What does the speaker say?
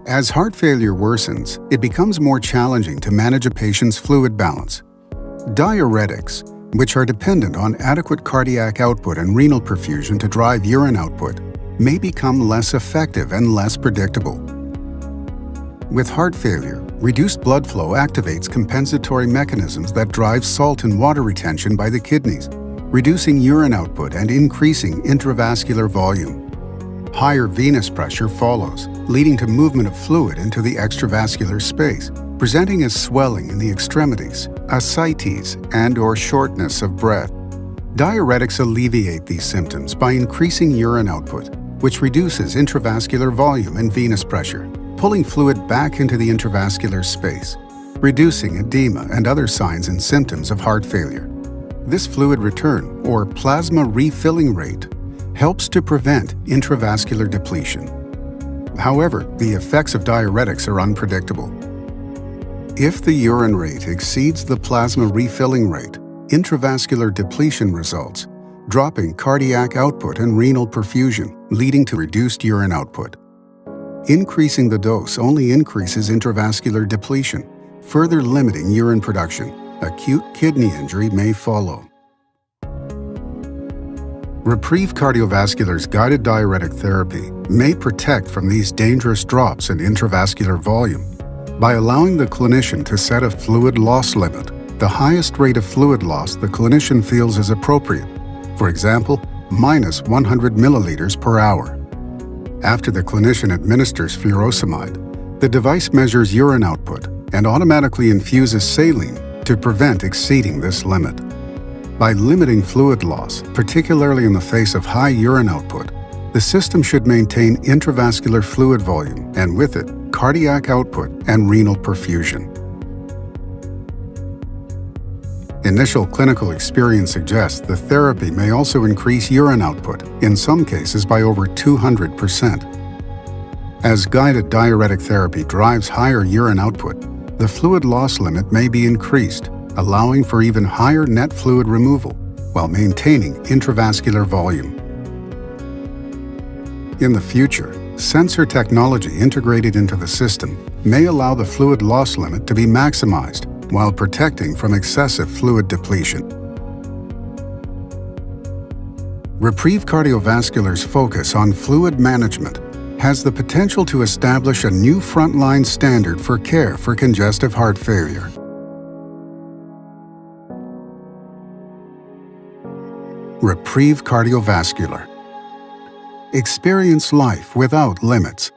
As heart failure worsens, it becomes more challenging to manage a patient's fluid balance. Diuretics, which are dependent on adequate cardiac output and renal perfusion to drive urine output, may become less effective and less predictable. With heart failure, reduced blood flow activates compensatory mechanisms that drive salt and water retention by the kidneys, reducing urine output and increasing intravascular volume. Higher venous pressure follows, leading to movement of fluid into the extravascular space, presenting as swelling in the extremities, ascites, and/or shortness of breath. Diuretics alleviate these symptoms by increasing urine output, which reduces intravascular volume and venous pressure, pulling fluid back into the intravascular space, reducing edema and other signs and symptoms of heart failure. This fluid return, or plasma refilling rate, helps to prevent intravascular depletion. However, the effects of diuretics are unpredictable. If the urine rate exceeds the plasma refilling rate, intravascular depletion results, dropping cardiac output and renal perfusion, leading to reduced urine output. Increasing the dose only increases intravascular depletion, further limiting urine production. Acute kidney injury may follow. Reprieve Cardiovascular's guided diuretic therapy may protect from these dangerous drops in intravascular volume by allowing the clinician to set a fluid loss limit, the highest rate of fluid loss the clinician feels is appropriate, for example, minus 100 milliliters per hour. After the clinician administers furosemide, the device measures urine output and automatically infuses saline to prevent exceeding this limit. By limiting fluid loss, particularly in the face of high urine output, the system should maintain intravascular fluid volume and with it, cardiac output and renal perfusion. Initial clinical experience suggests the therapy may also increase urine output, in some cases by over 200%. As guided diuretic therapy drives higher urine output, the fluid loss limit may be increased, allowing for even higher net fluid removal while maintaining intravascular volume. In the future, sensor technology integrated into the system may allow the fluid loss limit to be maximized while protecting from excessive fluid depletion. Reprieve Cardiovascular's focus on fluid management has the potential to establish a new frontline standard for care for congestive heart failure. Reprieve Cardiovascular. Experience life without limits.